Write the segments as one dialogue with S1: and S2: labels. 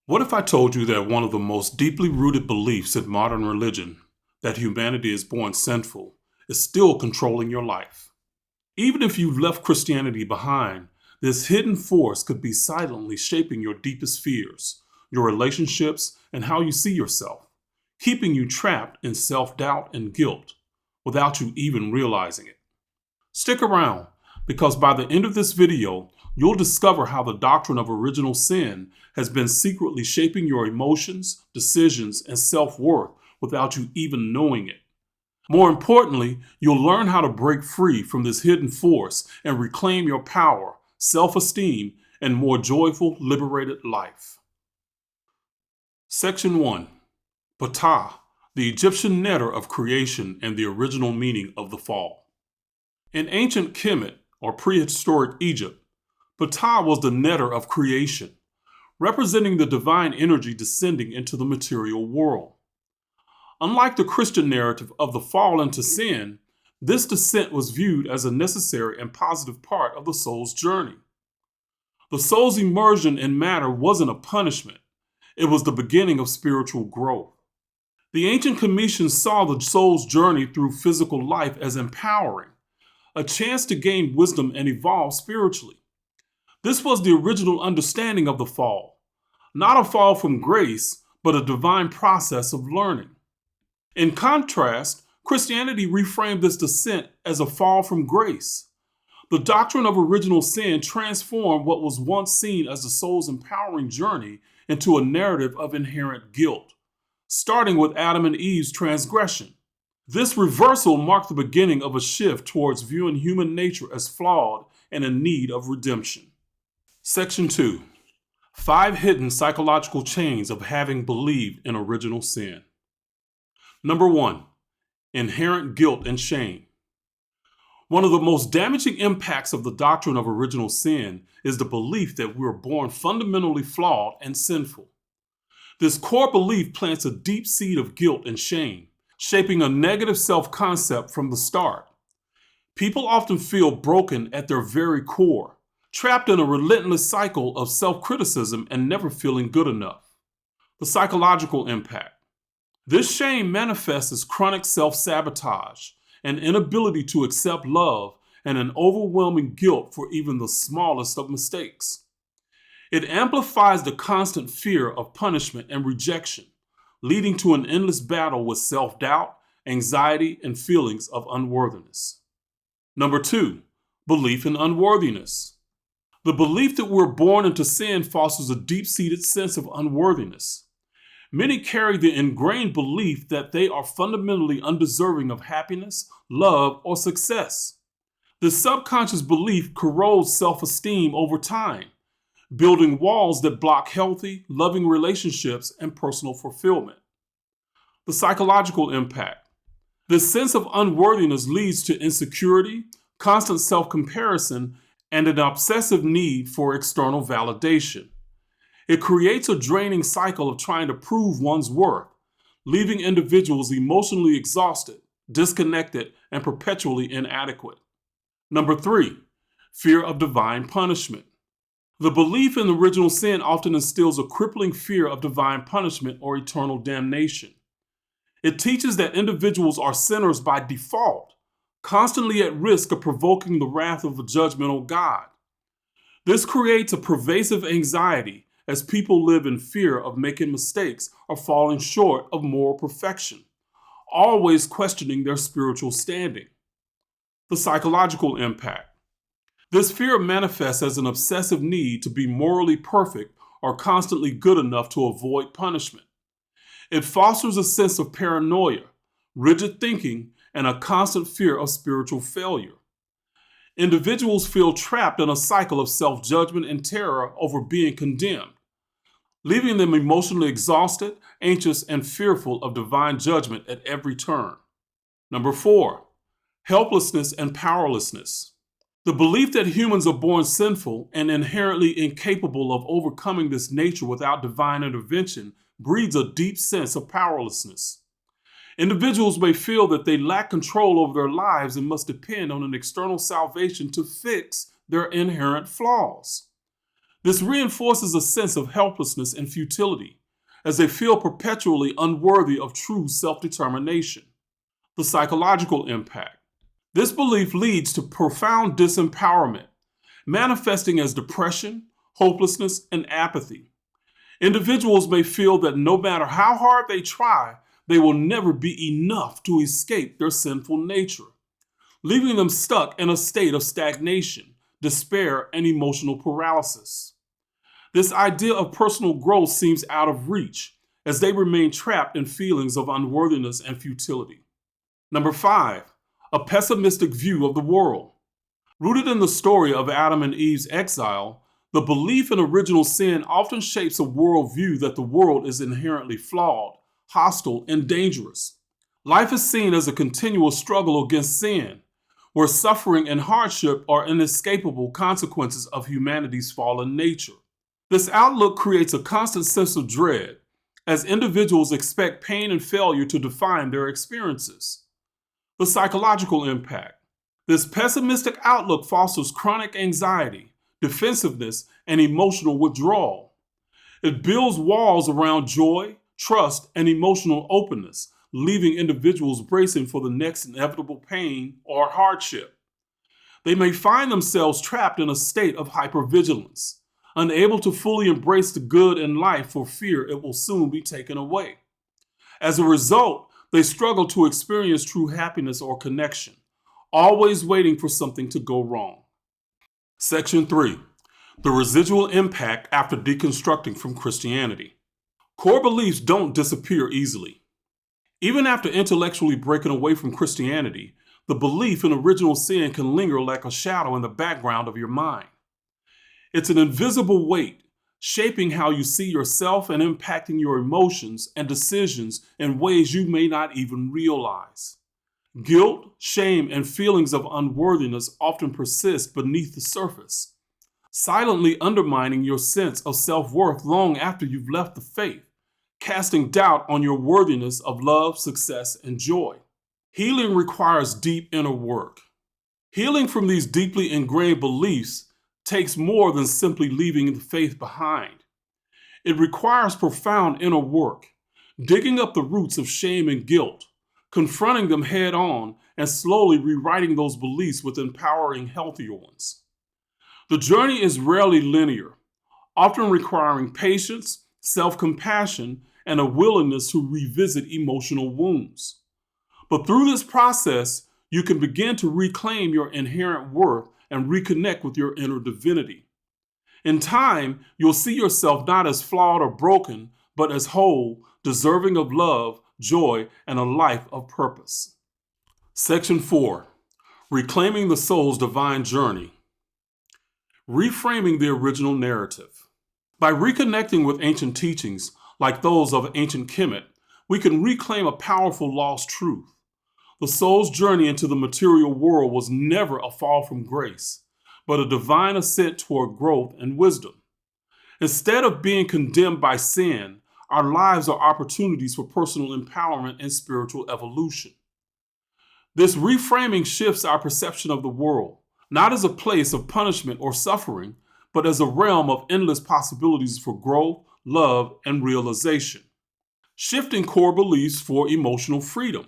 S1: What if I told you that one of the most deeply rooted beliefs in modern religion, that humanity is born sinful, is still controlling your life? Even if you've left Christianity behind, this hidden force could be silently shaping your deepest fears, your relationships, and how you see yourself, keeping you trapped in self-doubt and guilt without you even realizing it. Stick around, because by the end of this video, you'll discover how the doctrine of original sin has been secretly shaping your emotions, decisions, and self-worth without you even knowing it. More importantly, you'll learn how to break free from this hidden force and reclaim your power, self-esteem, and more joyful, liberated life. Section 1. Ptah, the Egyptian netter of creation and the original meaning of the fall. In ancient Kemet, or prehistoric Egypt, Ptah was the netter of creation, representing the divine energy descending into the material world. Unlike the Christian narrative of the fall into sin, this descent was viewed as a necessary and positive part of the soul's journey. The soul's immersion in matter wasn't a punishment, it was the beginning of spiritual growth. The ancient Cometians saw the soul's journey through physical life as empowering, a chance to gain wisdom and evolve spiritually. This was the original understanding of the fall, not a fall from grace, but a divine process of learning. In contrast, Christianity reframed this descent as a fall from grace. The doctrine of original sin transformed what was once seen as the soul's empowering journey into a narrative of inherent guilt, starting with Adam and Eve's transgression. This reversal marked the beginning of a shift towards viewing human nature as flawed and in need of redemption. Section 2. 5 hidden psychological chains of having believed in original sin. Number 1. Inherent guilt and shame. One of the most damaging impacts of the doctrine of original sin is the belief that we are born fundamentally flawed and sinful. This core belief plants a deep seed of guilt and shame, shaping a negative self-concept from the start. People often feel broken at their very core, trapped in a relentless cycle of self-criticism and never feeling good enough. The psychological impact. This shame manifests as chronic self-sabotage, an inability to accept love, and an overwhelming guilt for even the smallest of mistakes. It amplifies the constant fear of punishment and rejection, leading to an endless battle with self-doubt, anxiety, and feelings of unworthiness. Number 2, belief in unworthiness. The belief that we're born into sin fosters a deep-seated sense of unworthiness. Many carry the ingrained belief that they are fundamentally undeserving of happiness, love, or success. This subconscious belief corrodes self-esteem over time, building walls that block healthy, loving relationships and personal fulfillment. The psychological impact. This sense of unworthiness leads to insecurity, constant self-comparison, and an obsessive need for external validation. It creates a draining cycle of trying to prove one's worth, leaving individuals emotionally exhausted, disconnected, and perpetually inadequate. Number 3, fear of divine punishment. The belief in original sin often instills a crippling fear of divine punishment or eternal damnation. It teaches that individuals are sinners by default, constantly at risk of provoking the wrath of a judgmental God. This creates a pervasive anxiety as people live in fear of making mistakes or falling short of moral perfection, always questioning their spiritual standing. The psychological impact. This fear manifests as an obsessive need to be morally perfect or constantly good enough to avoid punishment. It fosters a sense of paranoia, rigid thinking, and a constant fear of spiritual failure. Individuals feel trapped in a cycle of self-judgment and terror over being condemned, leaving them emotionally exhausted, anxious, and fearful of divine judgment at every turn. Number 4, helplessness and powerlessness. The belief that humans are born sinful and inherently incapable of overcoming this nature without divine intervention breeds a deep sense of powerlessness. Individuals may feel that they lack control over their lives and must depend on an external salvation to fix their inherent flaws. This reinforces a sense of helplessness and futility, as they feel perpetually unworthy of true self-determination. The psychological impact. This belief leads to profound disempowerment, manifesting as depression, hopelessness, and apathy. Individuals may feel that no matter how hard they try, they will never be enough to escape their sinful nature, leaving them stuck in a state of stagnation, despair, and emotional paralysis. This idea of personal growth seems out of reach, as they remain trapped in feelings of unworthiness and futility. Number 5, a pessimistic view of the world. Rooted in the story of Adam and Eve's exile, the belief in original sin often shapes a worldview that the world is inherently flawed, hostile, and dangerous. Life is seen as a continual struggle against sin, where suffering and hardship are inescapable consequences of humanity's fallen nature. This outlook creates a constant sense of dread, as individuals expect pain and failure to define their experiences. The psychological impact. This pessimistic outlook fosters chronic anxiety, defensiveness, and emotional withdrawal. It builds walls around joy, trust, and emotional openness, leaving individuals bracing for the next inevitable pain or hardship. They may find themselves trapped in a state of hypervigilance, unable to fully embrace the good in life for fear it will soon be taken away. As a result, they struggle to experience true happiness or connection, always waiting for something to go wrong. Section 3. The residual impact after deconstructing from Christianity. Core beliefs don't disappear easily. Even after intellectually breaking away from Christianity, the belief in original sin can linger like a shadow in the background of your mind. It's an invisible weight, shaping how you see yourself and impacting your emotions and decisions in ways you may not even realize. Guilt, shame, and feelings of unworthiness often persist beneath the surface, silently undermining your sense of self-worth long after you've left the faith, casting doubt on your worthiness of love, success, and joy. Healing requires deep inner work. Healing from these deeply ingrained beliefs takes more than simply leaving the faith behind. It requires profound inner work, digging up the roots of shame and guilt, confronting them head on, and slowly rewriting those beliefs with empowering, healthier ones. The journey is rarely linear, often requiring patience, self-compassion, and a willingness to revisit emotional wounds. But through this process, you can begin to reclaim your inherent worth and reconnect with your inner divinity. In time, you'll see yourself not as flawed or broken, but as whole, deserving of love, joy, and a life of purpose. Section 4. Reclaiming the soul's divine journey. Reframing the original narrative. By reconnecting with ancient teachings, like those of ancient Kemet, we can reclaim a powerful lost truth. The soul's journey into the material world was never a fall from grace, but a divine ascent toward growth and wisdom. Instead of being condemned by sin, our lives are opportunities for personal empowerment and spiritual evolution. This reframing shifts our perception of the world, not as a place of punishment or suffering, but as a realm of endless possibilities for growth, love, and realization. Shifting core beliefs for emotional freedom.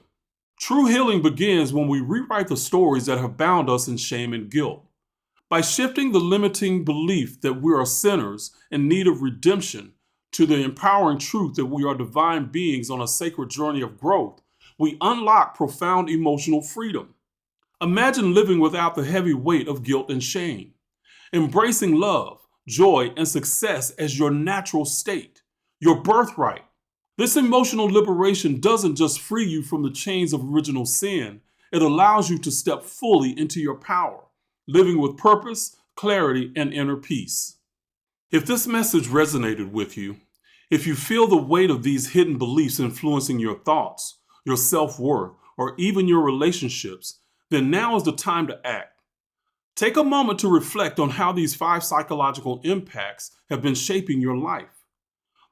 S1: True healing begins when we rewrite the stories that have bound us in shame and guilt. By shifting the limiting belief that we are sinners in need of redemption to the empowering truth that we are divine beings on a sacred journey of growth, we unlock profound emotional freedom. Imagine living without the heavy weight of guilt and shame, embracing love, joy, and success as your natural state, your birthright. This emotional liberation doesn't just free you from the chains of original sin, it allows you to step fully into your power, living with purpose, clarity, and inner peace. If this message resonated with you, if you feel the weight of these hidden beliefs influencing your thoughts, your self-worth, or even your relationships, then now is the time to act. Take a moment to reflect on how these 5 psychological impacts have been shaping your life.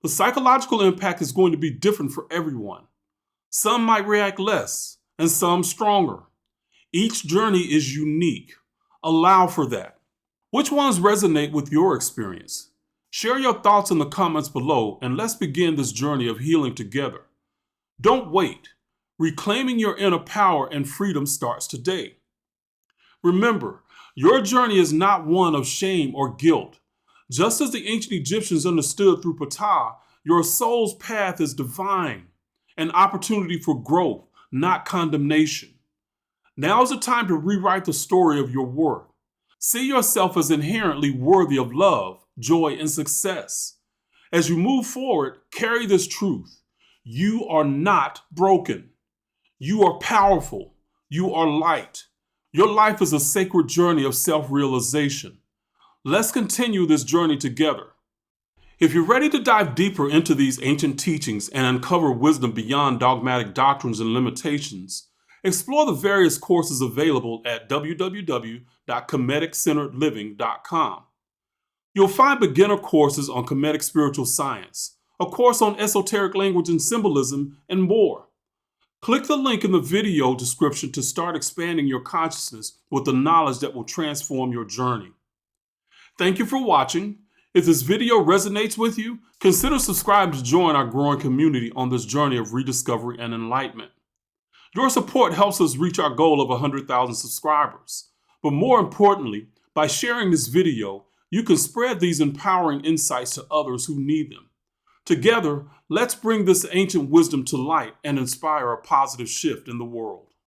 S1: The psychological impact is going to be different for everyone. Some might react less, and some stronger. Each journey is unique. Allow for that. Which ones resonate with your experience? Share your thoughts in the comments below, and let's begin this journey of healing together. Don't wait. Reclaiming your inner power and freedom starts today. Remember, your journey is not one of shame or guilt. Just as the ancient Egyptians understood through Ptah, your soul's path is divine, an opportunity for growth, not condemnation. Now is the time to rewrite the story of your worth. See yourself as inherently worthy of love, joy, and success. As you move forward, carry this truth. You are not broken. You are powerful. You are light. Your life is a sacred journey of self-realization. Let's continue this journey together. If you're ready to dive deeper into these ancient teachings and uncover wisdom beyond dogmatic doctrines and limitations, explore the various courses available at www.kemeticcenteredliving.com. You'll find beginner courses on Kemetic spiritual science, a course on esoteric language and symbolism, and more. Click the link in the video description to start expanding your consciousness with the knowledge that will transform your journey. Thank you for watching. If this video resonates with you, consider subscribing to join our growing community on this journey of rediscovery and enlightenment. Your support helps us reach our goal of 100,000 subscribers. But more importantly, by sharing this video, you can spread these empowering insights to others who need them. Together, let's bring this ancient wisdom to light and inspire a positive shift in the world.